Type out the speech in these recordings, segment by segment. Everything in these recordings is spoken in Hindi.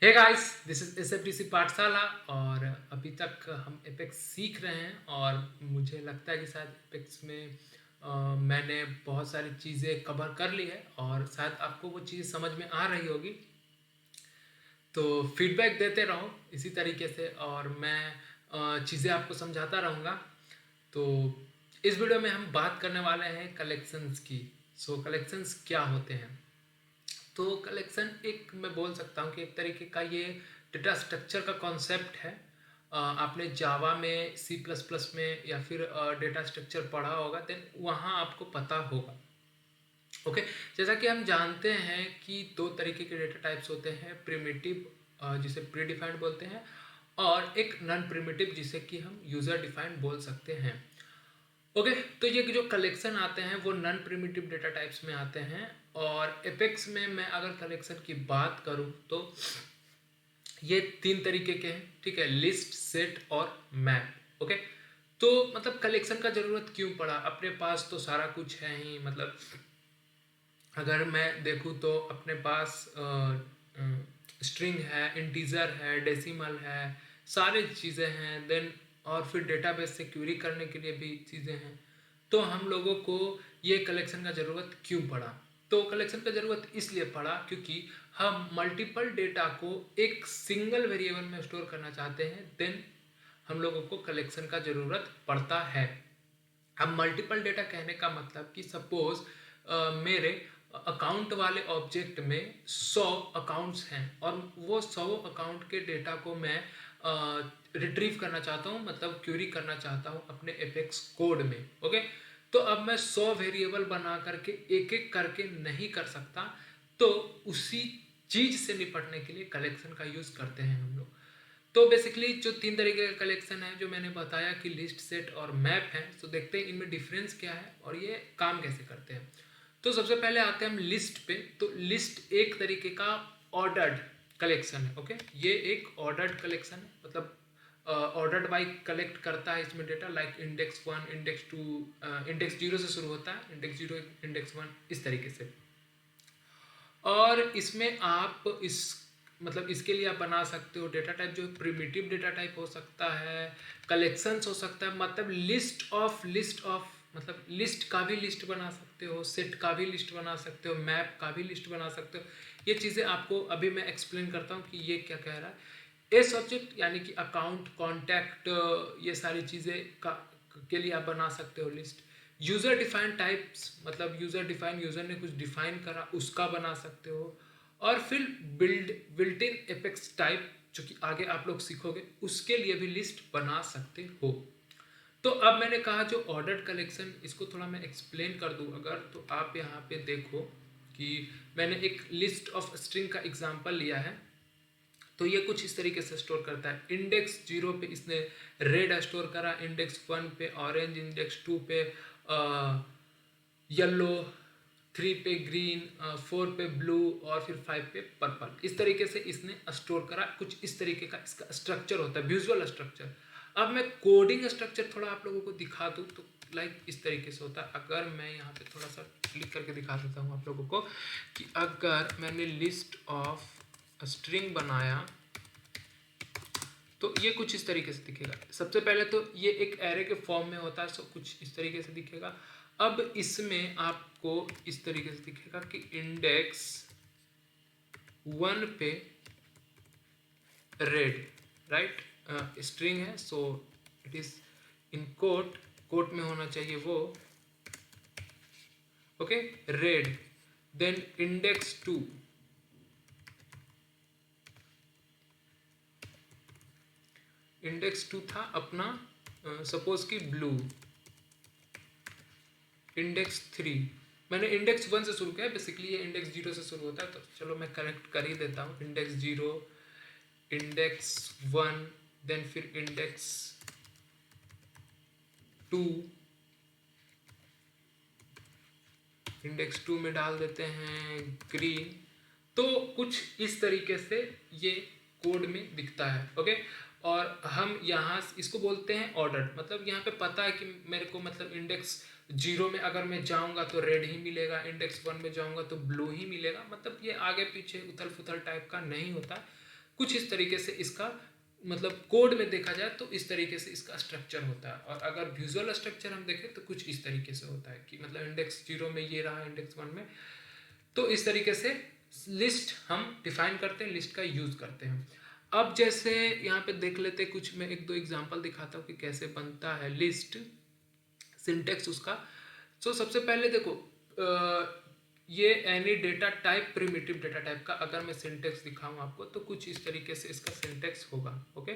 हे गाइस, दिस इज एसएफटीसी पाठशाला। और अभी तक हम एपेक्स सीख रहे हैं और मुझे लगता है कि शायद एपेक्स में मैंने बहुत सारी चीज़ें कवर कर ली है और शायद आपको वो चीज़ समझ में आ रही होगी। तो फीडबैक देते रहो इसी तरीके से और मैं चीज़ें आपको समझाता रहूँगा। तो इस वीडियो में हम बात करने वाले हैं कलेक्शंस की। कलेक्शंस क्या होते हैं? तो कलेक्शन एक मैं बोल सकता हूँ कि एक तरीके का ये डेटा स्ट्रक्चर का कॉन्सेप्ट है। आपने जावा में, सी प्लस प्लस में या फिर डेटा स्ट्रक्चर पढ़ा होगा, देन वहाँ आपको पता होगा। ओके, जैसा कि हम जानते हैं कि दो तरीके के डेटा टाइप्स होते हैं, प्रिमिटिव जिसे प्री डिफाइंड बोलते हैं और एक नॉन प्रिमिटिव जिसे कि हम यूज़र डिफाइंड बोल सकते हैं। ओके, तो ये जो कलेक्शन आते हैं वो नॉन प्रिमिटिव डेटा टाइप्स में आते हैं। और एपेक्स में मैं अगर कलेक्शन की बात करूं तो ये तीन तरीके के हैं, ठीक है, लिस्ट, सेट और मैप। ओके, तो मतलब कलेक्शन का ज़रूरत क्यों पड़ा? अपने पास तो सारा कुछ है ही। मतलब अगर मैं देखूँ तो अपने पास स्ट्रिंग है, इंटीजर है, डेसिमल है, सारे चीज़ें हैं। देन और फिर डेटाबेस से क्वेरी करने के लिए भी चीज़ें हैं। तो हम लोगों को ये कलेक्शन का ज़रूरत क्यों पड़ा? तो कलेक्शन का ज़रूरत इसलिए पड़ा क्योंकि हम मल्टीपल डेटा को एक सिंगल वेरिएबल में स्टोर करना चाहते हैं। देन हम लोगों को कलेक्शन का ज़रूरत पड़ता है। अब मल्टीपल डेटा कहने का मतलब कि सपोज मेरे अकाउंट वाले ऑब्जेक्ट में 100 अकाउंट्स हैं और वो 100 अकाउंट के डेटा को मैं रिट्रीव करना चाहता हूँ, मतलब क्वेरी करना चाहता हूँ अपने एपेक्स कोड में। ओके, तो अब मैं 100 वेरिएबल बना करके एक एक करके नहीं कर सकता। तो उसी चीज से निपटने के लिए कलेक्शन का यूज करते हैं हम लोग। तो बेसिकली जो तीन तरीके का कलेक्शन है जो मैंने बताया कि लिस्ट, सेट और मैप है, तो देखते हैं इनमें डिफरेंस क्या है और ये काम कैसे करते हैं। तो सबसे पहले आते हैं हम लिस्ट पे। तो लिस्ट एक तरीके का ऑर्डर्ड कलेक्शन है। ओके, ये एक ऑर्डर्ड कलेक्शन है, मतलब ऑर्डर्ड बाई कलेक्ट करता है इसमें data, like index 1, index 2, index 0 से शुरू होता है, इंडेक्स 0, इंडेक्स 1, इस तरीके से। और इसमें आप इस मतलब इसके लिए आप बना सकते हो डेटा टाइप जो प्रिमिटिव डेटा टाइप हो सकता है, कलेक्शंस हो सकता है, मतलब लिस्ट ऑफ मतलब लिस्ट का भी लिस्ट बना सकते हो, सेट का भी लिस्ट बना सकते हो, मैप का भी लिस्ट बना सकते हो। ये चीज़ें आपको अभी मैं एक्सप्लेन करता हूँ कि ये क्या कह रहा है। ए सब्जेक्ट यानी कि अकाउंट, कॉन्टैक्ट, ये सारी चीज़ें का के लिए आप बना सकते हो लिस्ट। यूज़र डिफाइंड टाइप्स, मतलब यूज़र डिफाइन, यूज़र ने कुछ डिफाइन करा उसका बना सकते हो। और फिर बिल्ट इन एपेक्स टाइप जो कि आगे आप लोग सीखोगे, उसके लिए भी लिस्ट बना सकते हो। तो अब मैंने कहा जो ऑर्डर्ड कलेक्शन, इसको थोड़ा मैं एक्सप्लेन कर दूं अगर, तो आप यहाँ पे देखो कि मैंने एक लिस्ट ऑफ स्ट्रिंग का एग्जांपल लिया है। तो ये कुछ इस तरीके से स्टोर करता है। इंडेक्स 0 पे इसने रेड स्टोर करा, इंडेक्स 1 पे ऑरेंज, इंडेक्स 2 पे येलो, 3 पे ग्रीन, 4 पे ब्लू और फिर 5 पे पर्पल। इस तरीके से इसने स्टोर करा। कुछ इस तरीके का इसका स्ट्रक्चर होता है, विजुअल स्ट्रक्चर। अब मैं कोडिंग स्ट्रक्चर थोड़ा आप लोगों को दिखा दूँ तो लाइक इस तरीके से होता है। अगर मैं यहाँ पे थोड़ा सा क्लिक करके दिखा देता हूँ आप लोगों को कि अगर मैंने लिस्ट ऑफ स्ट्रिंग बनाया तो ये कुछ इस तरीके से दिखेगा। सबसे पहले तो ये एक एरे के फॉर्म में होता है, सो कुछ इस तरीके से दिखेगा। अब इसमें आपको इस तरीके से दिखेगा कि इंडेक्स 1 पे रेड, राइट, स्ट्रिंग है, so it is in quote में होना चाहिए वो। Okay, red. Then index 2, index 2 था अपना सपोज की ब्लू। इंडेक्स 3, मैंने इंडेक्स 1 से शुरू किया है, बेसिकली ये इंडेक्स 0 से शुरू होता है, तो चलो मैं करेक्ट कर ही देता हूँ। इंडेक्स 0, इंडेक्स 1, देन फिर इंडेक्स 2, इंडेक्स 2 में डाल देते हैं ग्रीन। तो कुछ इस तरीके से ये कोड में दिखता है। ओके, और हम यहाँ इसको बोलते हैं ऑर्डर्ड, मतलब यहाँ पे पता है कि मेरे को मतलब इंडेक्स 0 में अगर मैं जाऊँगा तो रेड ही मिलेगा, इंडेक्स 1 में जाऊँगा तो ब्लू ही मिलेगा, मतलब ये आगे पीछे उथल फुथल टाइप का नहीं होता। कुछ इस तरीके से इसका मतलब कोड में देखा जाए तो इस तरीके से इसका स्ट्रक्चर होता है। और अगर विजुअल स्ट्रक्चर हम देखें तो कुछ इस तरीके से होता है कि मतलब इंडेक्स 0 में ये रहा, इंडेक्स 1 में, तो इस तरीके से लिस्ट हम डिफाइन करते हैं, लिस्ट का यूज करते हैं। अब जैसे यहाँ पे देख लेते कुछ, मैं एक दो एग्जांपल दिखाता हूँ कि कैसे बनता है लिस्ट, सिंटेक्स उसका। सो सबसे पहले देखो ये any data type, primitive data type का अगर मैं सिंटेक्स दिखाऊं आपको तो कुछ इस तरीके से इसका सिंटेक्स होगा। ओके,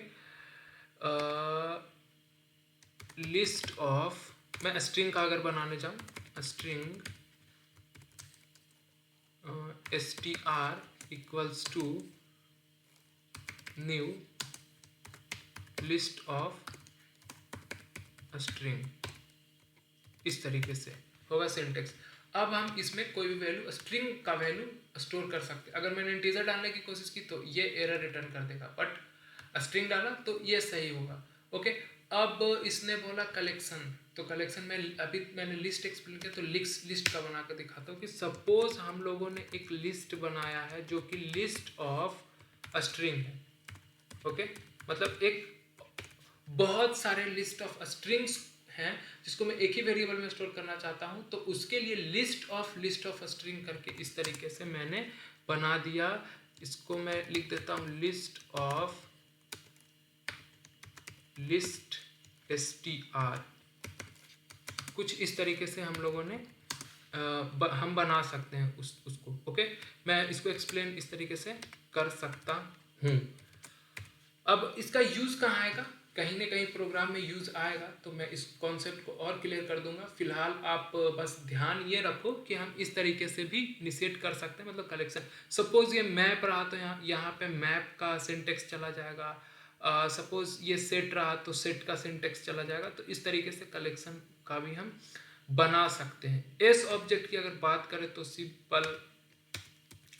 लिस्ट ऑफ, मैं स्ट्रिंग का अगर बनाने जाऊं, string str equals to new list of string, इस तरीके से होगा सिंटेक्स। अब हम इसमें कोई भी वैल्यू, स्ट्रिंग का वैल्यू स्टोर कर सकते हैं। अगर मैंने इंटीजर डालने की कोशिश की तो ये एरर रिटर्न कर देगा, बट स्ट्रिंग डाला तो ये सही होगा। ओके, अब इसने बोला कलेक्शन, तो कलेक्शन में अभी मैंने लिस्ट एक्सप्लेन किया तो लिस्ट का बना कर दिखाता हूँ कि सपोज हम लोगों ने एक लिस्ट बनाया है जो कि लिस्ट ऑफ स्ट्रिंग है। ओके, मतलब एक बहुत सारे लिस्ट ऑफ स्ट्रिंग्स हैं जिसको मैं एक ही वेरिएबल में स्टोर करना चाहता हूं, तो उसके लिए लिस्ट ऑफ स्ट्रिंग करके इस तरीके से मैंने बना दिया। इसको मैं लिख देता हूं लिस्ट ऑफ लिस्ट str, कुछ इस तरीके से हम लोगों ने हम बना सकते हैं उसको। ओके, मैं इसको एक्सप्लेन इस तरीके से कर सकता हूं। अब इसका यूज कहाँ आएगा, कहीं ना कहीं प्रोग्राम में यूज आएगा, तो मैं इस कॉन्सेप्ट को और क्लियर कर दूंगा। फिलहाल आप बस ध्यान ये रखो कि हम इस तरीके से भी इनिशिएट कर सकते हैं, मतलब कलेक्शन। सपोज ये मैप रहा तो यहाँ पे मैप का सिंटेक्स चला जाएगा। सपोज ये सेट रहा तो सेट का सिंटेक्स चला जाएगा। तो इस तरीके से कलेक्शन का भी हम बना सकते हैं। एस ऑब्जेक्ट की अगर बात करें तो सिंपल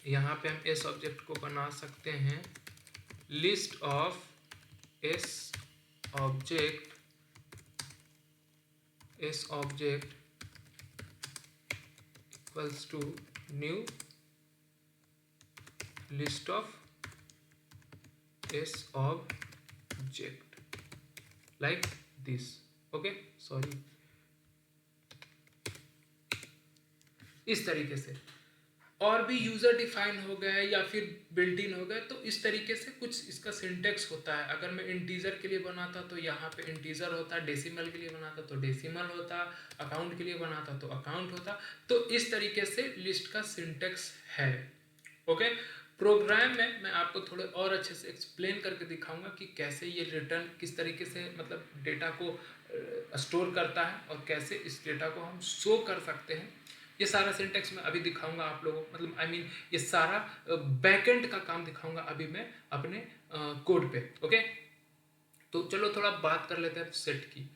यहाँ पे हम एस ऑब्जेक्ट को बना सकते हैं list of S object equals to new list of S object, like this. Okay, sorry, इस तरीके से। और भी यूजर डिफाइन हो गए या फिर बिल्ट इन हो गए, तो इस तरीके से कुछ इसका सिंटेक्स होता है। अगर मैं इंटीजर के लिए बनाता तो यहाँ पे इंटीजर होता, डेसिमल के लिए बनाता तो डेसिमल होता, अकाउंट के लिए बनाता तो अकाउंट होता। तो इस तरीके से लिस्ट का सिंटेक्स है। ओके, प्रोग्राम में मैं आपको थोड़े और अच्छे से एक्सप्लेन करके दिखाऊंगा कि कैसे ये रिटर्न किस तरीके से मतलब डेटा को स्टोर करता है और कैसे इस डेटा को हम शो कर सकते हैं। ये सारा सिंटेक्स मैं अभी दिखाऊंगा आप लोगों को, मतलब आई मीन ये सारा बैकएंड का काम दिखाऊंगा अभी मैं अपने कोड पे। ओके, तो चलो थोड़ा बात कर लेते हैं सेट की।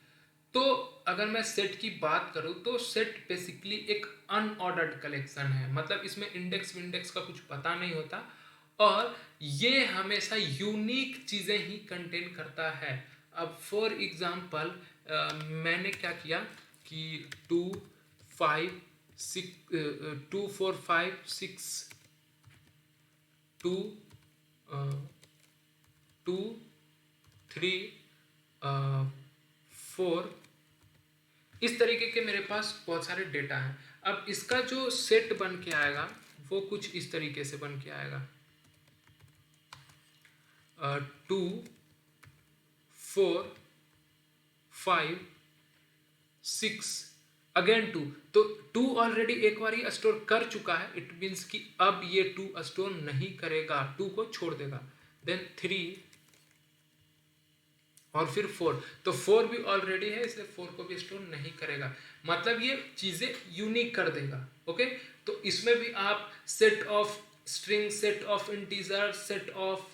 तो अगर मैं सेट की बात करूं तो सेट बेसिकली एक अनऑर्डर्ड कलेक्शन है, मतलब इसमें इंडेक्स का कुछ पता नहीं होता और ये हमेशा यूनिक चीजें ही कंटेन करता है। अब फॉर एग्जांपल मैंने क्या किया कि 2 5 6 2 4 5 6 2 2 3 4 इस तरीके के मेरे पास बहुत सारे डेटा हैं। अब इसका जो सेट बन के आएगा वो कुछ इस तरीके से बन के आएगा 2 4 5 6 अगेन 2। तो 2 ऑलरेडी एक बार ही स्टोर कर चुका है, इट मीन्स कि अब ये 2 स्टोर नहीं करेगा, 2 को छोड़ देगा। देन 3 और फिर 4, तो 4 भी ऑलरेडी है इसलिए 4 को भी स्टोर नहीं करेगा, मतलब ये चीजें यूनिक कर देगा। ओके, तो इसमें भी आप set of string, set of integer, set of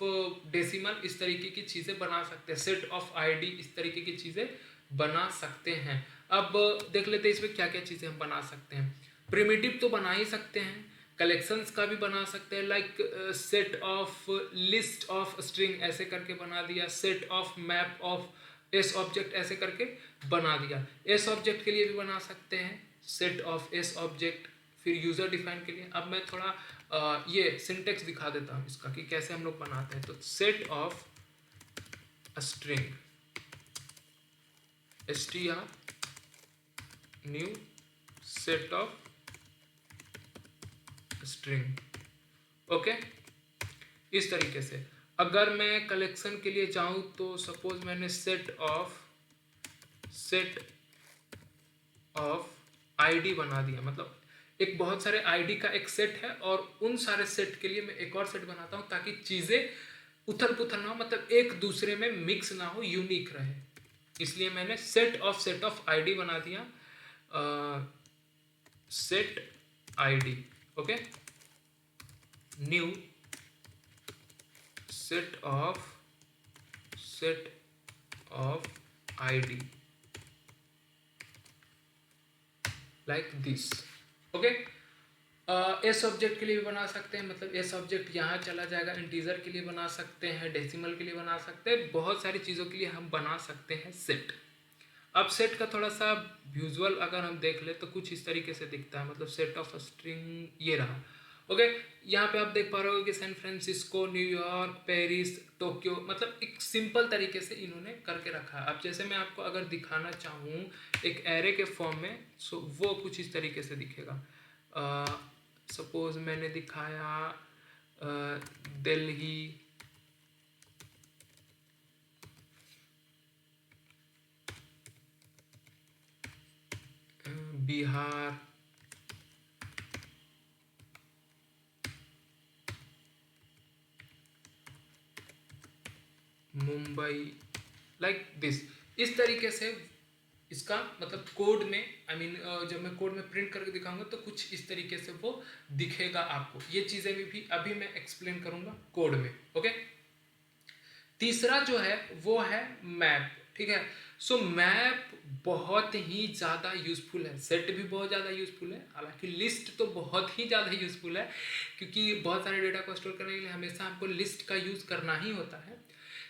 decimal इस तरीके की चीजें बना सकते हैं, सेट ऑफ आईडी इस तरीके की चीजें बना सकते हैं। अब देख लेते हैं इसमें क्या क्या चीजें हम बना सकते हैं। प्रिमिटिव तो बना ही सकते हैं, कलेक्शंस का भी बना सकते हैं, like set of list of string ऐसे करके बना दिया, set of map of S object ऐसे करके बना दिया। एस ऑब्जेक्ट के लिए भी बना सकते हैं सेट ऑफ एस ऑब्जेक्ट, फिर यूज़र डिफाइन के लिए। अब मैं थोड़ा ये सिंटेक्स दिखा देता हूँ इसका कि कैसे हम लोग बनाते हैं। तो set of string str new set of string, okay. इस तरीके से अगर मैं कलेक्शन के लिए जाऊं तो सपोज मैंने सेट ऑफ आईडी बना दिया, मतलब एक बहुत सारे आईडी का एक सेट है और उन सारे सेट के लिए मैं एक और सेट बनाता हूं ताकि चीजें उथल पुथल ना हो, मतलब एक दूसरे में मिक्स ना हो, यूनिक रहे। इसलिए मैंने सेट ऑफ आईडी बना दिया, set ID, okay. New set of ID like this, okay. S object के लिए भी बना सकते हैं, मतलब एस ऑब्जेक्ट यहाँ चला जाएगा, इंटीजर के लिए बना सकते हैं, डेसिमल के लिए बना सकते हैं, बहुत सारी चीज़ों के लिए हम बना सकते हैं सेट। अब सेट का थोड़ा सा विजुअल अगर हम देख ले तो कुछ इस तरीके से दिखता है, मतलब सेट ऑफ स्ट्रिंग ये रहा, ओके। यहाँ पे आप देख पा रहे हो कि San Francisco, New York, Paris, Tokyo, मतलब एक सिंपल तरीके से इन्होंने करके रखा है। अब जैसे मैं आपको अगर दिखाना चाहूँ एक एरे के फॉर्म में, सो वो कुछ इस तरीके से दिखेगा। सपोज मैंने दिखाया दिल्ली, बिहार, मुंबई, लाइक दिस। इस तरीके से इसका मतलब कोड में जब मैं कोड में प्रिंट करके दिखाऊंगा तो कुछ इस तरीके से वो दिखेगा आपको। ये चीज़ें भी अभी मैं एक्सप्लेन करूंगा कोड में, ओके। तीसरा जो है वो है मैप, ठीक है। सो मैप बहुत ही ज़्यादा यूजफुल है, सेट भी बहुत ज़्यादा यूजफुल है, हालांकि लिस्ट तो बहुत ही ज़्यादा यूजफुल है क्योंकि बहुत सारे डेटा को स्टोर करने के लिए हमेशा हमको लिस्ट का यूज़ करना ही होता है।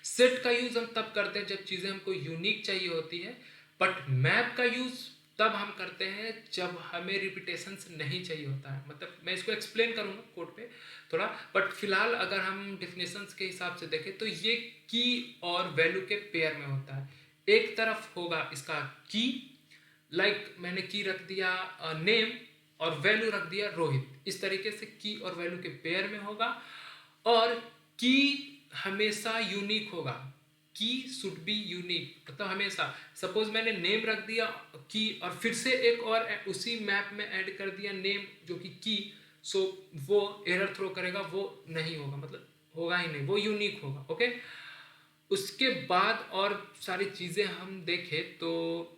सेट का यूज़ हम तब करते हैं जब चीज़ें हमको यूनिक चाहिए होती है, बट मैप का यूज़ तब हम करते हैं जब हमें रिपीटेशंस नहीं चाहिए होता है। मतलब मैं इसको एक्सप्लेन करूँगा कोड पे थोड़ा, बट फिलहाल अगर हम डेफिनेशंस के हिसाब से देखें तो ये की और वैल्यू के पेयर में होता है। एक तरफ होगा इसका की, लाइक मैंने की रख दिया नेम और वैल्यू रख दिया रोहित, इस तरीके से की और वैल्यू के पेयर में होगा। और की हमेशा यूनिक होगा, की शुड बी यूनिक, मतलब हमेशा। सपोज मैंने नेम रख दिया की और फिर से एक और उसी मैप में ऐड कर दिया नेम जो कि की, सो वो एरर थ्रो करेगा, वो नहीं होगा, मतलब होगा ही नहीं, वो यूनिक होगा, ओके। उसके बाद और सारी चीज़ें हम देखें तो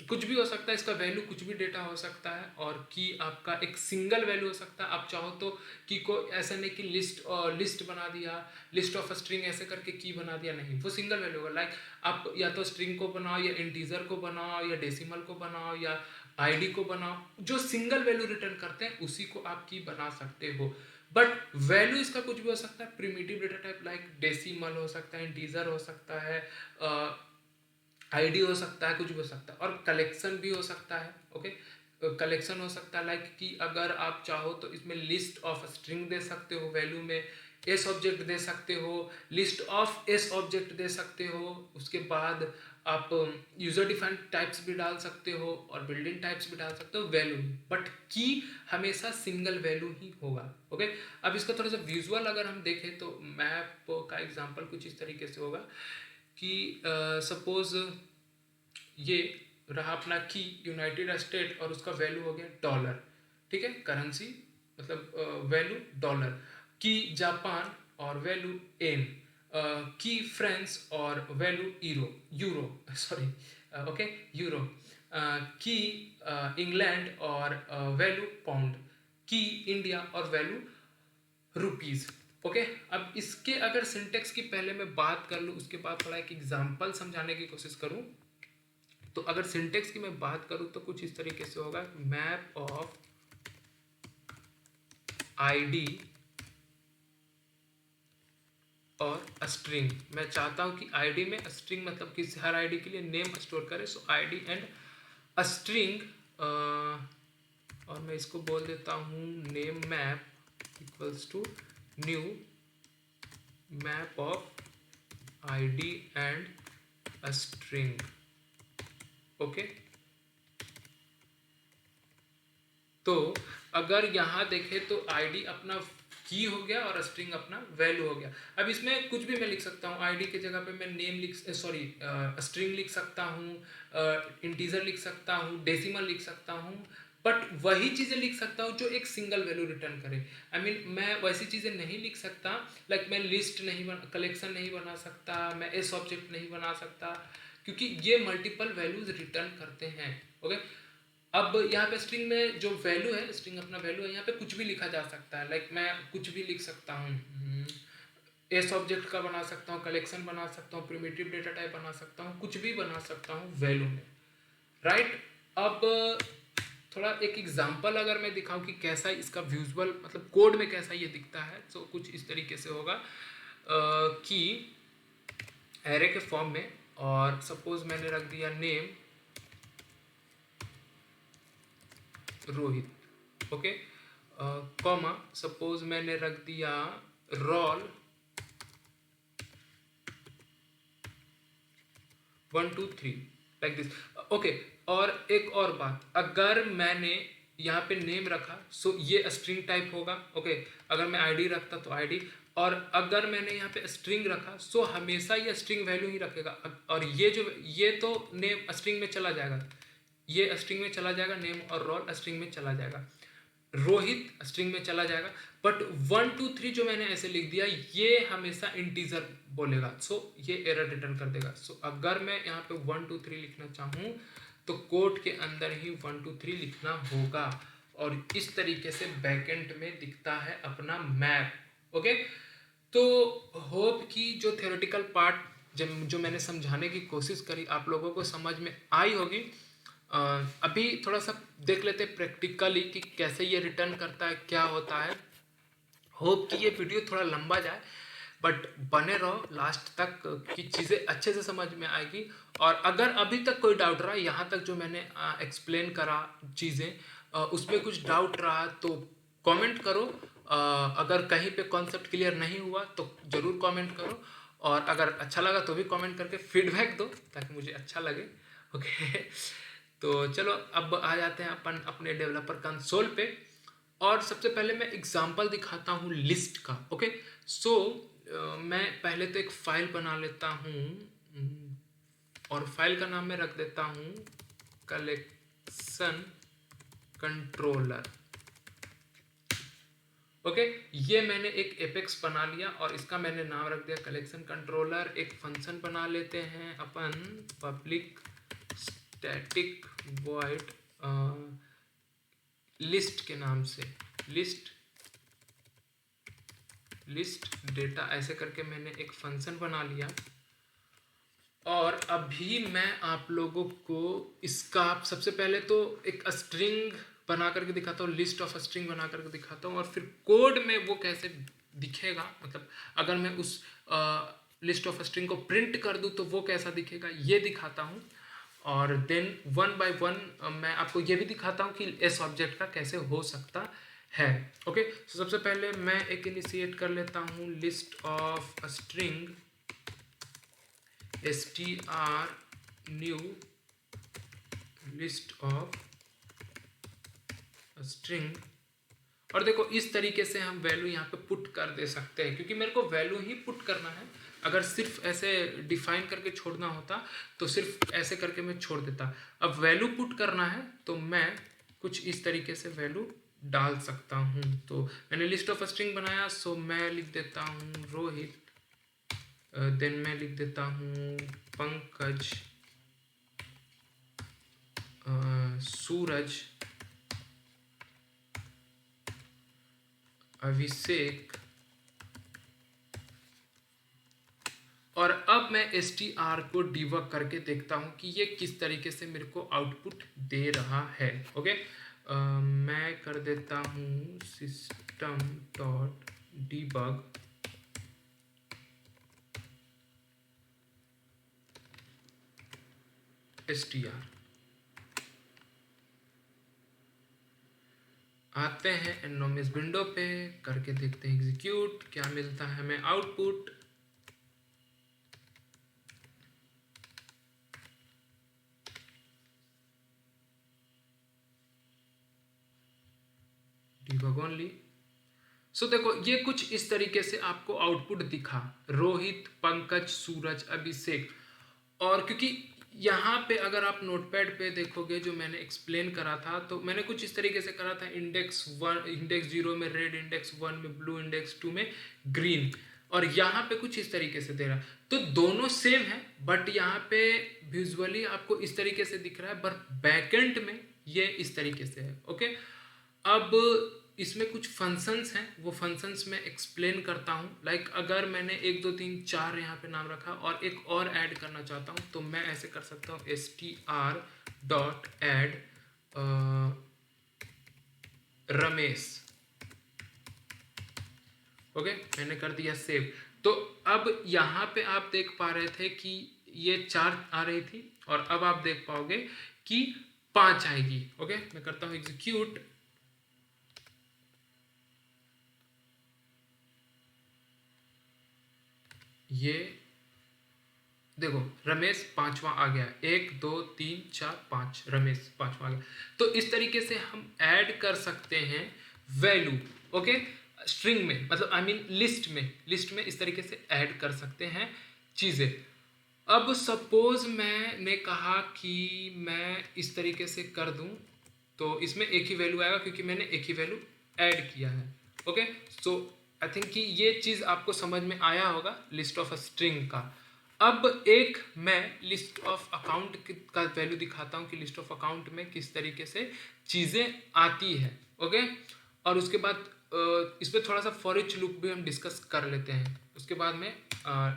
कुछ भी हो सकता है, इसका वैल्यू कुछ भी डेटा हो सकता है, और की आपका एक सिंगल वैल्यू हो सकता है। आप चाहो तो की को ऐसा नहीं कि लिस्ट बना दिया, लिस्ट ऑफ स्ट्रिंग ऐसे करके की बना दिया, नहीं, वो सिंगल वैल्यू होगा। लाइक आप या तो स्ट्रिंग को बनाओ या इंटीजर को बनाओ या डेसिमल को बनाओ या आईडी को बनाओ, जो सिंगल वैल्यू रिटर्न करते हैं उसी को आप की बना सकते हो। बट वैल्यू इसका कुछ भी हो सकता है, primitive data type like decimal हो सकता है, इंटीजर हो सकता है, आईडी हो सकता है, कुछ भी हो सकता है, और कलेक्शन भी हो सकता है, ओके। कलेक्शन हो सकता है लाइक कि अगर आप चाहो तो इसमें लिस्ट ऑफ स्ट्रिंग दे सकते हो, वैल्यू में एस ऑब्जेक्ट दे सकते हो, list of S object they सकते हो, उसके बाद आप यूजर डिफाइंड टाइप्स भी डाल सकते हो और बिल्डिंग टाइप्स भी डाल सकते हो वैल्यू में, बट की हमेशा सिंगल वैल्यू ही होगा, ओके। अब इसका थोड़ा सा विजुअल अगर हम देखें तो मैप का एग्जांपल कुछ इस तरीके से होगा कि सपोज ये रहा अपना की यूनाइटेड स्टेट और उसका वैल्यू हो गया डॉलर, ठीक है, करेंसी मतलब वैल्यू डॉलर। की जापान और वैल्यू एन, की फ्रांस और value euro sorry, okay, euro. की इंग्लैंड और वैल्यू पाउंड, की इंडिया और वैल्यू रुपीज, ओके। अब इसके अगर सिंटेक्स की पहले मैं बात कर लूँ, उसके बाद थोड़ा एक एग्जांपल समझाने की कोशिश करूँ। तो अगर सिंटेक्स की मैं बात करूँ तो कुछ इस तरीके से होगा, मैप ऑफ आईडी और स्ट्रिंग। मैं चाहता हूँ कि आईडी में स्ट्रिंग मतलब कि हर आईडी के लिए नेम स्टोर करे, सो आईडी एंड स्ट्रिंग और मैं इसको बोल देता हूँ name map equals to new map of ID and a string. Okay, तो अगर यहाँ देखें तो आईडी अपना की हो गया और स्ट्रिंग अपना वैल्यू हो गया। अब इसमें कुछ भी मैं लिख सकता हूँ, आईडी की जगह पे मैं नेम स्ट्रिंग लिख सकता हूँ, इंटीजर लिख सकता हूँ, डेसिमल लिख सकता हूँ, बट वही चीज़ें लिख सकता हूँ जो एक सिंगल वैल्यू रिटर्न करे। आई मीन मैं वैसी चीज़ें नहीं लिख सकता, लाइक मैं लिस्ट नहीं कलेक्शन नहीं बना सकता, मैं एस ऑब्जेक्ट नहीं बना सकता, क्योंकि ये मल्टीपल वैल्यूज रिटर्न करते हैं। ओके, अब यहाँ पे स्ट्रिंग में जो वैल्यू है, स्ट्रिंग अपना वैल्यू है, यहाँ पे कुछ भी लिखा जा सकता है, लाइक मैं कुछ भी लिख सकता हूँ, एस ऑब्जेक्ट का बना सकता हूँ, कलेक्शन बना सकता हूँ, प्रिमिटिव डेटा टाइप बना सकता हूँ, कुछ भी बना सकता हूँ वैल्यू में, राइट। अब थोड़ा एक एग्जांपल अगर मैं दिखाऊं कि कैसा इसका विजुअल मतलब कोड में कैसा ये दिखता है, तो कुछ इस तरीके से होगा कि एरे के फॉर्म में, और सपोज मैंने रख दिया name Rohit, okay, comma suppose मैंने रख दिया रोल 1 2 3 लाइक दिस। ओके, और एक और बात, अगर मैंने यहाँ पे नेम रखा सो ये स्ट्रिंग टाइप होगा। ओके, अगर मैं आईडी रखता तो आईडी, और अगर मैंने यहाँ पे स्ट्रिंग रखा सो हमेशा ये स्ट्रिंग वैल्यू ही रखेगा। और ये तो नेम स्ट्रिंग में चला जाएगा, ये स्ट्रिंग में चला जाएगा, नेम और रोल स्ट्रिंग में चला जाएगा, रोहित स्ट्रिंग में चला जाएगा, बट 1 2 3 जो मैंने ऐसे लिख दिया ये हमेशा इंटीजर बोलेगा, सो ये एरर रिटर्न कर देगा। सो अगर मैं यहाँ पे 1 2 3 लिखना चाहूँ तो कोड के अंदर ही 1 2 3 लिखना होगा, और इस तरीके से बैकएंड में दिखता है अपना मैप। ओके, तो होप कि जो थ्योरेटिकल पार्ट जो मैंने समझाने की कोशिश करी आप लोगों को समझ में आई होगी। अभी थोड़ा सा देख लेते प्रैक्टिकली कि कैसे ये रिटर्न करता है, क्या होता है। होप कि ये वीडियो थोड़ा लंबा जाए, बट बने रहो लास्ट तक कि चीज़ें अच्छे से समझ में आएगी। और अगर अभी तक कोई डाउट रहा, यहाँ तक जो मैंने एक्सप्लेन करा चीज़ें, उसमें कुछ डाउट रहा तो कमेंट करो। अगर कहीं पे कॉन्सेप्ट क्लियर नहीं हुआ तो ज़रूर कमेंट करो, और अगर अच्छा लगा तो भी कमेंट करके फीडबैक दो ताकि मुझे अच्छा लगे। ओके तो चलो अब आ जाते हैं अपन अपने डेवलपर कंसोल पे, और सबसे पहले मैं एग्जांपल दिखाता हूँ लिस्ट का। ओके, सो मैं पहले तो एक फाइल बना लेता हूँ, और फाइल का नाम मैं रख देता हूँ कलेक्शन कंट्रोलर। ओके, ये मैंने एक एपेक्स बना लिया और इसका मैंने नाम रख दिया कलेक्शन कंट्रोलर। एक फंक्शन बना लेते हैं अपन पब्लिक स्टैटिक वॉइड लिस्ट के नाम से, लिस्ट डेटा, ऐसे करके मैंने एक फंक्शन बना लिया। और अभी मैं आप लोगों को इसका सबसे पहले तो एक स्ट्रिंग बना करके दिखाता हूँ, लिस्ट ऑफ स्ट्रिंग बना करके दिखाता हूँ, और फिर कोड में वो कैसे दिखेगा, मतलब अगर मैं उस लिस्ट ऑफ स्ट्रिंग को प्रिंट कर दूँ तो वो कैसा दिखेगा ये दिखाता हूँ। और देन वन बाय वन मैं आपको ये भी दिखाता हूँ कि इस ऑब्जेक्ट का कैसे हो सकता है। ओके, तो सबसे पहले मैं एक इनिशिएट कर लेता हूँ list of string str new list of string, और देखो इस तरीके से हम वैल्यू यहाँ पे पुट कर दे सकते हैं, क्योंकि मेरे को वैल्यू ही पुट करना है। अगर सिर्फ ऐसे डिफाइन करके छोड़ना होता तो सिर्फ ऐसे करके मैं छोड़ देता। अब वैल्यू पुट करना है तो मैं कुछ इस तरीके से वैल्यू डाल सकता हूँ। तो मैंने लिस्ट ऑफ स्ट्रिंग बनाया, सो मैं लिख देता हूँ रोहित, देन मैं लिख देता हूँ पंकज, सूरज, अभिषेक, और अब मैं str को डिबग करके देखता हूँ कि ये किस तरीके से मेरे को आउटपुट दे रहा है। ओके, मैं कर देता हूँ system डॉट डिबग str। आते हैं एनोमिस विंडो पे, करके देखते हैं एग्जीक्यूट, क्या मिलता है हमें आउटपुट। Debug only. सो देखो ये कुछ इस तरीके से आपको आउटपुट दिखा, रोहित, पंकज, सूरज, अभिषेक। और क्योंकि यहाँ पे अगर आप नोटपैड पे देखोगे जो मैंने एक्सप्लेन करा था, तो मैंने कुछ इस तरीके से करा था, इंडेक्स 1, इंडेक्स 0 में रेड, इंडेक्स 1 में ब्लू, इंडेक्स 2 में ग्रीन, और यहाँ पे कुछ इस तरीके से दे रहा है। तो दोनों सेम है, बट यहाँ पे विजुअली आपको इस तरीके से दिख रहा है, बट बैकएंड में ये इस तरीके से है। ओके, अब इसमें कुछ फंक्शंस हैं, वो फंक्शंस मैं एक्सप्लेन करता हूँ। लाइक अगर मैंने 1 2 3 4 यहाँ पे नाम रखा और एक और ऐड करना चाहता हूँ, तो मैं ऐसे कर सकता हूँ str.add रमेश। ओके, मैंने कर दिया सेव। तो अब यहाँ पे आप देख पा रहे थे कि ये 4 आ रही थी, और अब आप देख पाओगे कि 5 आएगी। ओके, मैं करता हूँ एग्जीक्यूट। ये देखो रमेश 5वां आ गया, 1 2 3 4 5, रमेश 5वां आ गया। तो इस तरीके से हम ऐड कर सकते हैं वैल्यू। ओके, स्ट्रिंग में, मतलब आई मीन लिस्ट में इस तरीके से ऐड कर सकते हैं चीज़ें। अब सपोज मैंने कहा कि मैं इस तरीके से कर दूं, तो इसमें एक ही वैल्यू आएगा क्योंकि मैंने एक ही वैल्यू ऐड किया है। ओके, सो आई थिंक कि ये चीज़ आपको समझ में आया होगा लिस्ट ऑफ अ स्ट्रिंग का। अब एक मैं लिस्ट ऑफ अकाउंट का वैल्यू दिखाता हूँ कि लिस्ट ऑफ अकाउंट में किस तरीके से चीज़ें आती है। ओके, और उसके बाद इस पर थोड़ा सा फॉर ईच लूप भी हम डिस्कस कर लेते हैं। उसके बाद मैं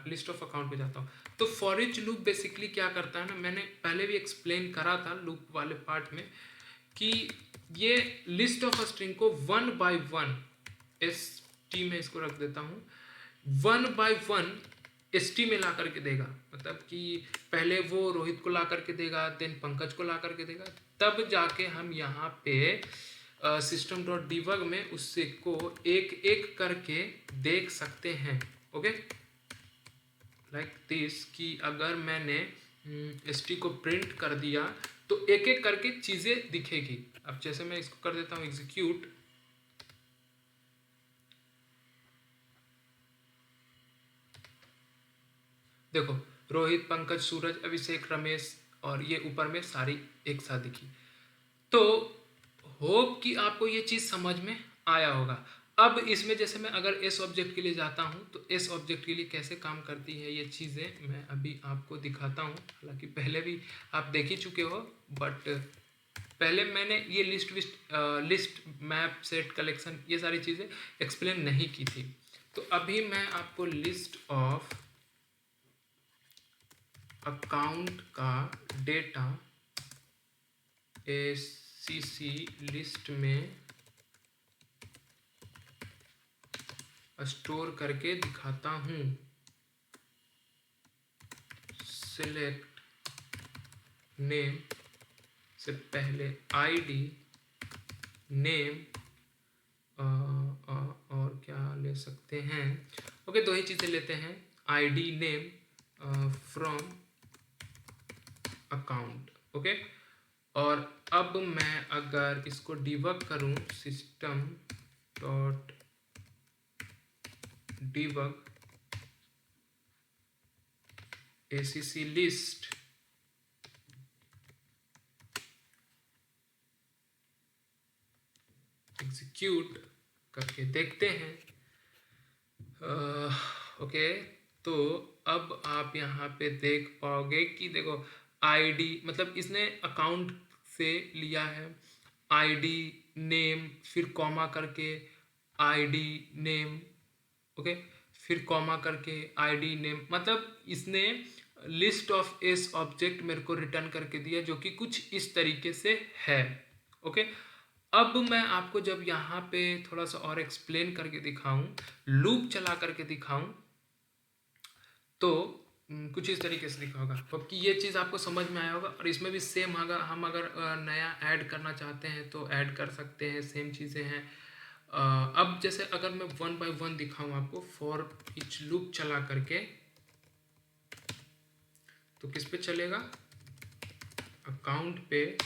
लिस्ट ऑफ अकाउंट पे जाता हूँ। तो फॉर ईच लूप बेसिकली क्या करता है ना, मैंने पहले भी एक्सप्लेन करा था लूप वाले पार्ट में, कि ये लिस्ट ऑफ अ स्ट्रिंग को 1 by 1 st में इसको रख देता हूँ, 1 by 1 st में ला करके देगा। मतलब कि पहले वो रोहित को ला करके देगा, देन पंकज को ला करके देगा, तब जाके हम यहाँ पे सिस्टम डॉट डिबग में उससे को एक एक करके देख सकते हैं। ओके, लाइक दिस, कि अगर मैंने st को प्रिंट कर दिया तो एक एक करके चीज़ें दिखेगी। अब जैसे मैं इसको कर देता हूँ एग्जीक्यूट, देखो रोहित, पंकज, सूरज, अभिषेक, रमेश, और ये ऊपर में सारी एक साथ दिखी। तो होप कि आपको ये चीज़ समझ में आया होगा। अब इसमें जैसे मैं अगर एस ऑब्जेक्ट के लिए जाता हूँ, तो एस ऑब्जेक्ट के लिए कैसे काम करती है ये चीज़ें मैं अभी आपको दिखाता हूँ। हालांकि पहले भी आप देख ही चुके हो, बट पहले मैंने ये लिस्ट मैप सेट कलेक्शन ये सारी चीज़ें एक्सप्लेन नहीं की थी। तो अभी मैं आपको लिस्ट ऑफ अकाउंट का डेटा ACC लिस्ट में स्टोर करके दिखाता हूँ। सिलेक्ट नेम से पहले ID, नेम, और क्या ले सकते हैं। ओके, दो ही चीज़ें लेते हैं, ID, name from account. Okay, और अब मैं अगर इसको डिबग करूं, system dot debug ACC list, execute करके देखते हैं। ओके, तो अब आप यहाँ पे देख पाओगे कि देखो ID, मतलब इसने अकाउंट से लिया है, ID, नेम, फिर कॉमा करके ID, नेम, ओके, फिर कॉमा करके ID, नेम, मतलब इसने लिस्ट ऑफ एस ऑब्जेक्ट मेरे को रिटर्न करके दिया, जो कि कुछ इस तरीके से है। ओके, अब मैं आपको जब यहाँ पे थोड़ा सा और एक्सप्लेन करके दिखाऊं, लूप चला करके दिखाऊं, तो कुछ इस तरीके से लिखा होगा। तो कि ये चीज़ आपको समझ में आया होगा। और इसमें भी सेम होगा, हम अगर नया ऐड करना चाहते हैं तो ऐड कर सकते हैं, सेम चीज़ें हैं। अब जैसे अगर मैं वन बाय वन दिखाऊं आपको, फॉर ईच लूप चला करके, तो किस पे चलेगा, अकाउंट पे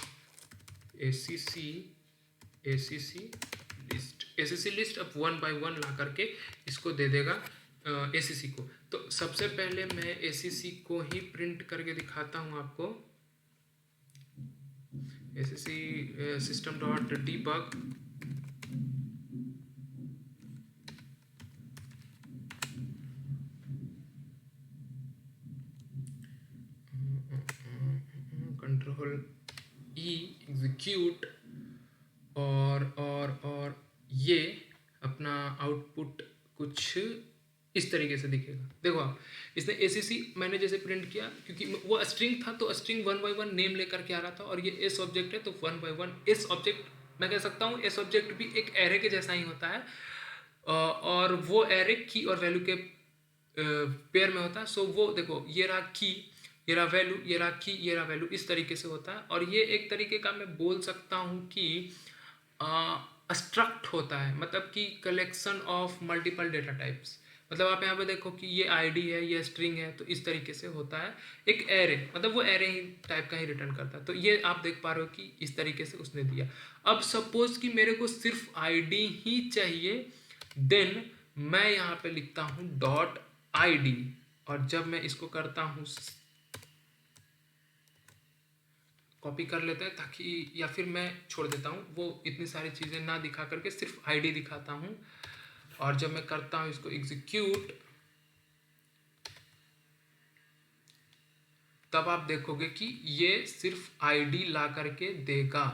एसीसी लिस्ट अब वन बाय वन ला करके इसको दे देगा एसीसी को। तो सबसे पहले मैं एसीसी को ही प्रिंट करके दिखाता हूँ आपको। ACC system dot debug, control ई एग्जीक्यूट, और ये अपना आउटपुट कुछ इस तरीके से दिखेगा। देखो आप, इसने एसीसी मैंने जैसे प्रिंट किया, क्योंकि वो स्ट्रिंग था तो string one by one name लेकर के आ रहा था, और ये एस ऑब्जेक्ट है तो one by one S object मैं कह सकता हूँ। एस ऑब्जेक्ट भी एक एरे के जैसा ही होता है, और वो एरे की और वैल्यू के पेयर में होता है। सो वो देखो, ये रहा की, ये रहा वैल्यू, ये रहा की, ये रहा वैल्यू, इस तरीके से होता है। और ये एक तरीके का मैं बोल सकता हूँ कि स्ट्रक्ट होता है, मतलब कि collection of multiple data types. मतलब आप यहाँ पे देखो कि ये आईडी है, ये स्ट्रिंग है, तो इस तरीके से होता है एक एरे, मतलब वो एरे ही टाइप का ही रिटर्न करता है। तो ये आप देख पा रहे हो कि इस तरीके से उसने दिया। अब सपोज कि मेरे को सिर्फ आईडी ही चाहिए, देन मैं यहाँ पे लिखता हूँ डॉट आईडी, और जब मैं इसको करता हूँ, कॉपी कर लेते हैं ताकि, या फिर मैं छोड़ देता हूँ, वो इतनी सारी चीज़ें ना दिखा करके सिर्फ आईडी दिखाता हूँ। और जब मैं करता हूँ इसको एग्जीक्यूट, तब आप देखोगे कि ये सिर्फ आईडी ला करके देगा।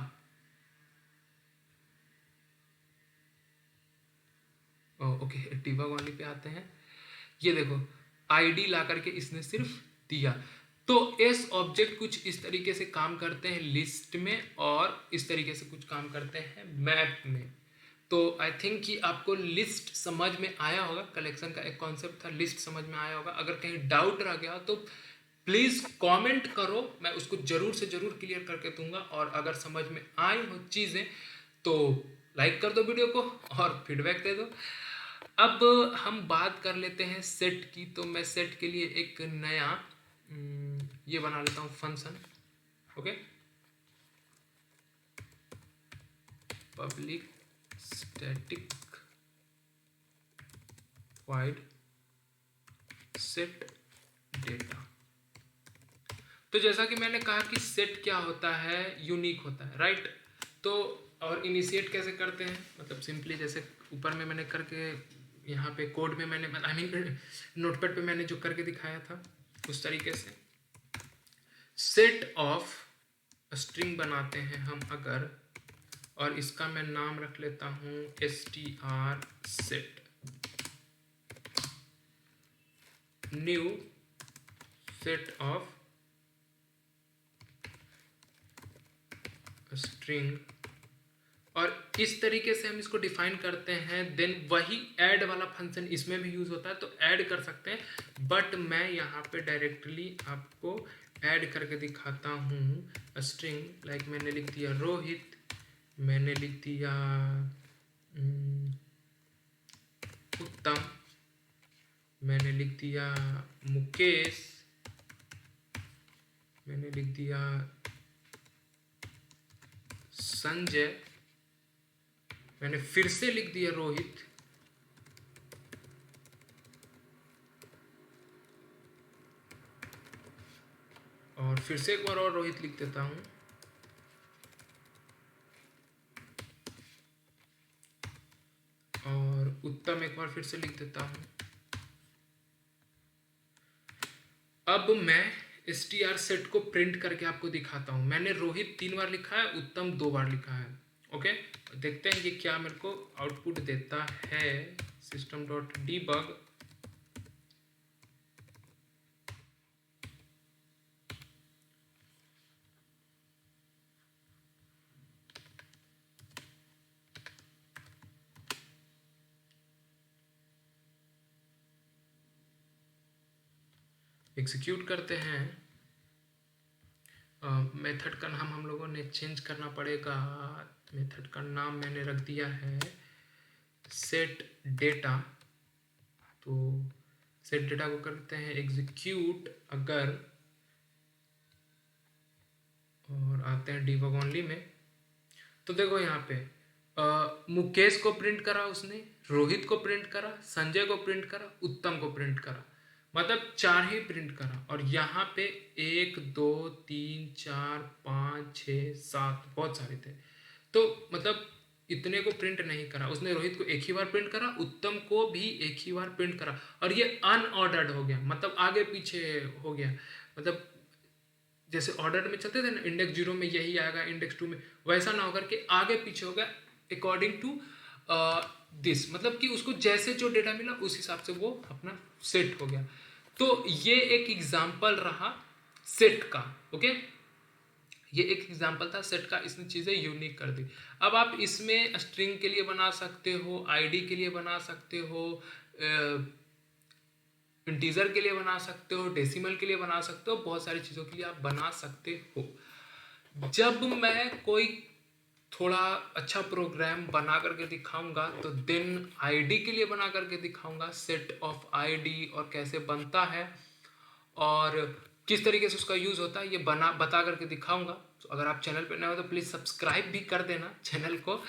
ओके, डिबग वाली पे आते हैं। ये देखो, आईडी ला करके इसने सिर्फ दिया। तो एस ऑब्जेक्ट कुछ इस तरीके से काम करते हैं लिस्ट में, और इस तरीके से कुछ काम करते हैं मैप में। तो आई थिंक कि आपको लिस्ट समझ में आया होगा, कलेक्शन का एक कॉन्सेप्ट था, लिस्ट समझ में आया होगा। अगर कहीं डाउट रह गया तो प्लीज़ कमेंट करो, मैं उसको ज़रूर से ज़रूर क्लियर करके दूंगा। और अगर समझ में आई हो चीज़ें तो लाइक कर दो वीडियो को और फीडबैक दे दो। अब हम बात कर लेते हैं सेट की। तो मैं सेट के लिए एक नया ये बना लेता हूँ function. Okay, public static wide set data. तो जैसा कि मैंने कहा कि सेट क्या होता है, यूनिक होता है, राइट। तो और इनिशिएट कैसे करते हैं, मतलब सिंपली जैसे ऊपर में मैंने करके, यहाँ पे कोड में मैंने, आई मीन नोटपैड पे मैंने जो करके दिखाया था उस तरीके से सेट ऑफ स्ट्रिंग बनाते हैं हम अगर, और इसका मैं नाम रख लेता हूँ str set new set of string, और इस तरीके से हम इसको डिफाइन करते हैं। देन वही ऐड वाला फंक्शन इसमें भी यूज होता है, तो ऐड कर सकते हैं। बट मैं यहाँ पे डायरेक्टली आपको ऐड करके दिखाता हूँ स्ट्रिंग। लाइक मैंने लिख दिया रोहित, मैंने लिख दिया उत्तम, मैंने लिख दिया मुकेश, मैंने लिख दिया संजय, मैंने फिर से लिख दिया रोहित, और फिर से एक बार और रोहित लिख देता हूं, और उत्तम एक बार फिर से लिख देता हूं। अब मैं str सेट को प्रिंट करके आपको दिखाता हूं। मैंने रोहित 3 बार लिखा है, उत्तम 2 बार लिखा है। ओके, देखते हैं कि क्या मेरे को आउटपुट देता है। सिस्टम डॉट डीबग, एग्जीक्यूट करते हैं। मेथड का नाम हम लोगों ने चेंज करना पड़ेगा। मेथड का नाम मैंने रख दिया है सेट डेटा। तो सेट डेटा को करते हैं एग्जीक्यूट अगर, और आते हैं डिबग ओनली में। तो देखो यहाँ पे मुकेश को प्रिंट करा उसने, रोहित को प्रिंट करा, संजय को प्रिंट करा, उत्तम को प्रिंट करा, मतलब 4 ही प्रिंट करा। और यहाँ पे 1 2 3 4 5 6 7 बहुत सारे थे, तो मतलब इतने को प्रिंट नहीं करा उसने। रोहित को एक ही बार प्रिंट करा, उत्तम को भी एक ही बार प्रिंट करा, और ये अनऑर्डर्ड हो गया, मतलब आगे पीछे हो गया। मतलब जैसे ऑर्डर में चलते थे ना, इंडेक्स 0 में यही आएगा, इंडेक्स 2 में, वैसा ना होकर के आगे पीछे होगा अकॉर्डिंग टू दिस, मतलब कि उसको जैसे जो डेटा मिला उस हिसाब से वो अपना सेट हो गया। तो ये एक एग्जाम्पल रहा सेट का। ओके, ये एक एग्जाम्पल था सेट का, इसने चीज़ें यूनिक कर दी। अब आप इसमें स्ट्रिंग के लिए बना सकते हो, आईडी के लिए बना सकते हो, इंटीजर के लिए बना सकते हो, डेसिमल के लिए बना सकते हो, बहुत सारी चीज़ों के लिए आप बना सकते हो। जब मैं कोई थोड़ा अच्छा प्रोग्राम बना करके दिखाऊंगा तो देन आईडी के लिए बना करके दिखाऊंगा, सेट ऑफ आईडी और कैसे बनता है और किस तरीके से उसका यूज़ होता है, ये बता करके दिखाऊंगा। तो अगर आप चैनल पर नए हो तो प्लीज़ सब्सक्राइब भी कर देना चैनल को।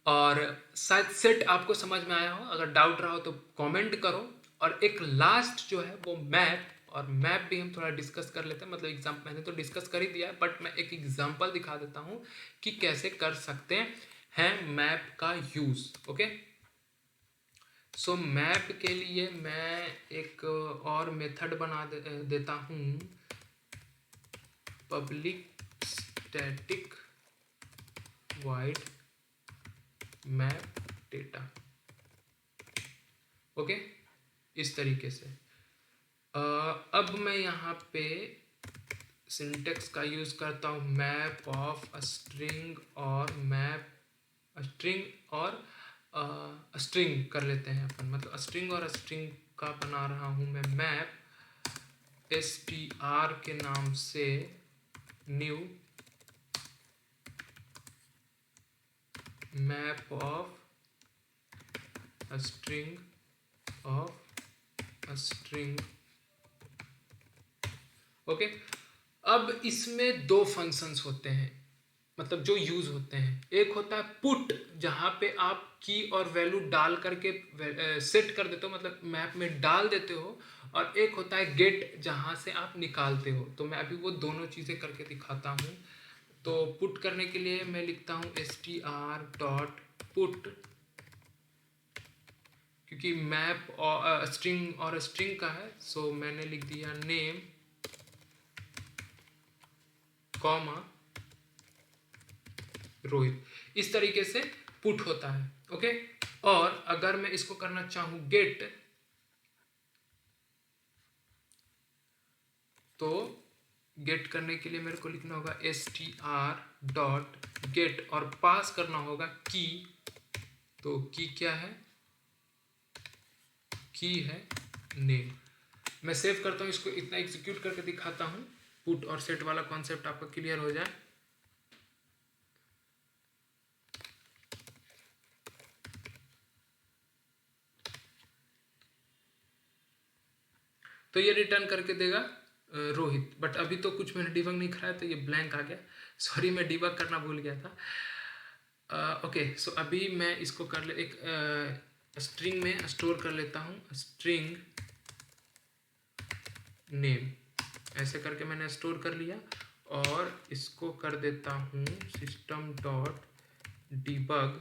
और शायद सेट आपको समझ में आया हो, अगर डाउट रहा हो तो कमेंट करो। और एक लास्ट जो है वो मैप, और मैप भी हम थोड़ा डिस्कस कर लेते हैं। मतलब एग्जाम्पल मैंने तो डिस्कस कर ही दिया है, बट मैं एक एग्जाम्पल दिखा देता हूँ कि कैसे कर सकते हैं मैप का यूज़। ओके, सो मैप के लिए मैं एक और मेथड बना देता हूँ, public static wide map data. Okay, इस तरीके से अब मैं यहाँ पे सिंटेक्स का यूज़ करता हूँ, मैप ऑफ स्ट्रिंग और मैप स्ट्रिंग और स्ट्रिंग कर लेते हैं अपन। मतलब स्ट्रिंग और स्ट्रिंग का बना रहा हूँ मैं मैप str के नाम से, new map of string okay. अब इसमें 2 फंक्शंस होते हैं, मतलब जो यूज होते हैं। एक होता है पुट, जहाँ पे आप की और वैल्यू डाल करके सेट कर देते हो, मतलब मैप में डाल देते हो। और एक होता है गेट, जहाँ से आप निकालते हो। तो मैं अभी वो दोनों चीज़ें करके दिखाता हूँ। तो पुट करने के लिए मैं लिखता हूँ str.put, क्योंकि मैप और स्ट्रिंग का है, सो मैंने लिख दिया नेम कॉमा रोहित। इस तरीके से पुट होता है। ओके, और अगर मैं इसको करना चाहूं गेट, तो गेट करने के लिए मेरे को लिखना होगा str.get और पास करना होगा की। तो की क्या है? की है नेम। मैं सेव करता हूं इसको, इतना एग्जीक्यूट करके दिखाता हूं, पुट और सेट वाला कॉन्सेप्ट आपका क्लियर हो जाए। तो ये रिटर्न करके देगा रोहित, बट अभी तो कुछ मैंने डिबग नहीं कराया तो ये ब्लैंक आ गया। सॉरी, मैं डिबग करना भूल गया था। ओके, सो अभी मैं इसको कर ले एक स्ट्रिंग में स्टोर कर लेता हूँ, स्ट्रिंग नेम, ऐसे करके मैंने स्टोर कर लिया। और इसको कर देता हूँ सिस्टम डॉट डिबग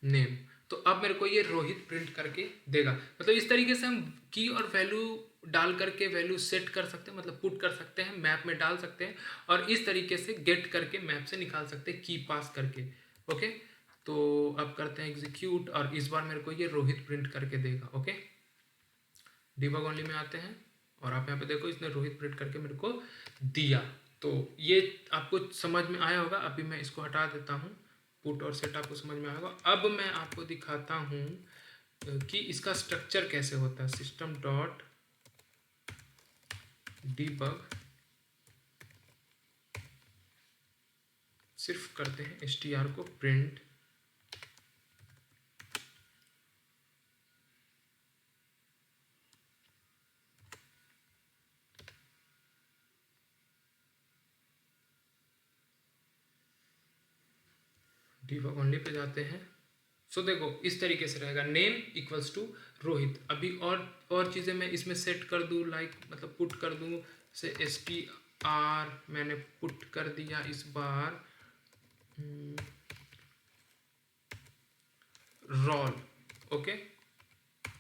नेम। तो अब मेरे को ये रोहित प्रिंट करके देगा। मतलब इस तरीके से हम की और वैल्यू डाल करके वैल्यू सेट कर सकते हैं, मतलब पुट कर सकते हैं, मैप में डाल सकते हैं, और इस तरीके से गेट करके मैप से निकाल सकते हैं की पास करके। ओके, तो अब करते हैं एग्जीक्यूट, और इस बार मेरे को ये रोहित प्रिंट करके देगा। ओके, डिबग ओनली में आते हैं, और आप यहाँ पे देखो इसने रोहित प्रिंट करके मेरे को दिया। तो ये आपको समझ में आया होगा। अभी मैं इसको हटा देता हूँ, पुट और सेट आपको समझ में आएगा। अब मैं आपको दिखाता हूँ कि इसका स्ट्रक्चर कैसे होता है। सिस्टम डॉट डीबग, सिर्फ करते हैं str को प्रिंट डीबग ओनली पे जाते हैं। सो देखो इस तरीके से रहेगा, नेम इक्वल्स टू रोहित। अभी और चीज़ें मैं इसमें सेट कर दूँ, लाइक मतलब पुट कर दूँ से str मैंने पुट कर दिया इस बार रोल, ओके।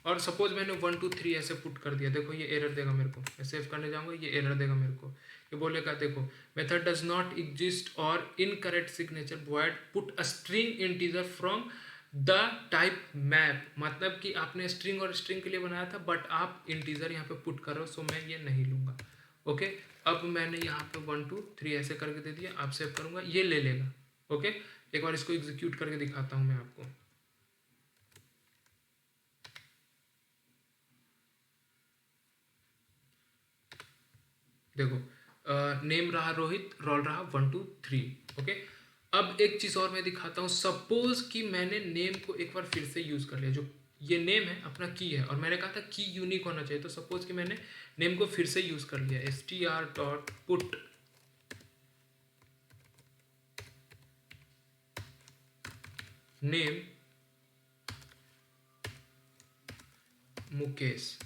और सपोज मैंने 1 2 3 ऐसे पुट कर दिया, देखो ये एरर देगा मेरे को। मैं सेव करने जाऊंगा, ये एरर देगा मेरे को। ये बोलेगा देखो मेथड डज नॉट एग्जिस्ट और incorrect signature void put a string integer from the type map. मतलब कि आपने स्ट्रिंग और स्ट्रिंग के लिए बनाया था, बट आप इंटीजर यहाँ पे पुट कर रहे हो, सो मैं ये नहीं लूँगा, ओके। अब मैंने यहाँ पे 1 2 3 ऐसे करके दे दिया, आप सेव करूँगा, ये ले लेगा, ओके। एक बार इसको एग्जीक्यूट करके दिखाता हूँ मैं आपको। देखो नेम रहा रोहित, रोल रहा 1 2 3, ओके। अब एक चीज़ और मैं दिखाता हूँ। सपोज कि मैंने नेम को एक बार फिर से यूज़ कर लिया, जो ये नेम है अपना की है, और मैंने कहा था की यूनिक होना चाहिए। तो सपोज कि मैंने नेम को फिर से यूज़ कर लिया, str dot put name Mukesh,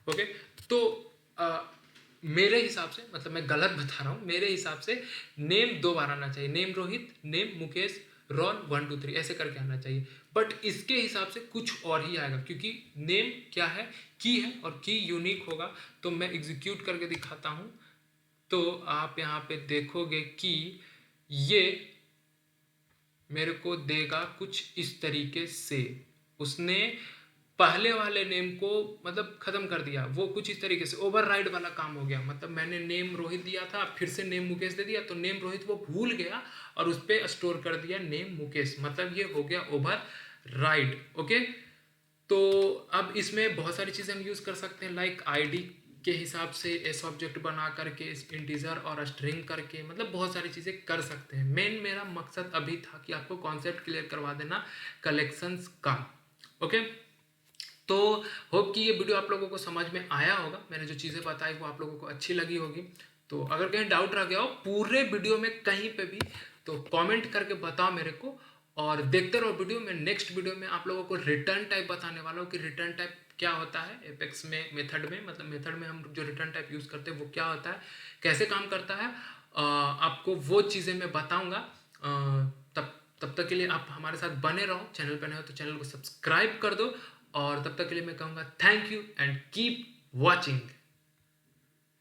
okay. तो मेरे हिसाब से, मतलब मैं गलत बता रहा हूँ, मेरे हिसाब से नेम 2 बार आना चाहिए, name Rohit, name Mukesh, Ron 1 2 3 ऐसे करके आना चाहिए। बट इसके हिसाब से कुछ और ही आएगा, क्योंकि नेम क्या है, की है, और की यूनिक होगा। तो मैं एग्जीक्यूट करके दिखाता हूँ, तो आप यहाँ पे देखोगे कि ये मेरे को देगा कुछ इस तरीके से। उसने पहले वाले नेम को मतलब खत्म कर दिया, वो कुछ इस तरीके से ओवरराइड वाला काम हो गया। मतलब मैंने नेम रोहित दिया था, फिर से नेम मुकेश दे दिया, तो नेम रोहित वो भूल गया और उस पर स्टोर कर दिया नेम मुकेश, मतलब ये हो गया ओवरराइड, ओके। तो अब इसमें बहुत सारी चीज़ें हम यूज़ कर सकते हैं, लाइक आईडी के हिसाब से एस ऑब्जेक्ट बना करके, इंटीजर और स्ट्रिंग करके, मतलब बहुत सारी चीज़ें कर सकते हैं। मेन मेरा मकसद अभी था कि आपको कॉन्सेप्ट क्लियर करवा देना कलेक्शंस का, ओके। तो होप कि ये वीडियो आप लोगों को समझ में आया होगा। मैंने जो चीज़ें बताई वो आप लोगों को अच्छी लगी होगी। तो अगर कहीं डाउट रह गया हो पूरे वीडियो में कहीं पे भी, तो कमेंट करके बताओ मेरे को, और देखते रहो वीडियो में। नेक्स्ट वीडियो में आप लोगों को रिटर्न टाइप बताने वाला हूँ कि रिटर्न टाइप क्या होता है एपेक्स में, मेथड में, मतलब मेथड में हम जो रिटर्न टाइप यूज़ करते हैं वो क्या होता है, कैसे काम करता है, आपको वो चीज़ें मैं बताऊँगा। तब तब तक के लिए आप हमारे साथ बने रहो। चैनल पर नए हो तो चैनल को सब्सक्राइब कर दो, और तब तक के लिए मैं कहूँगा thank you and keep watching.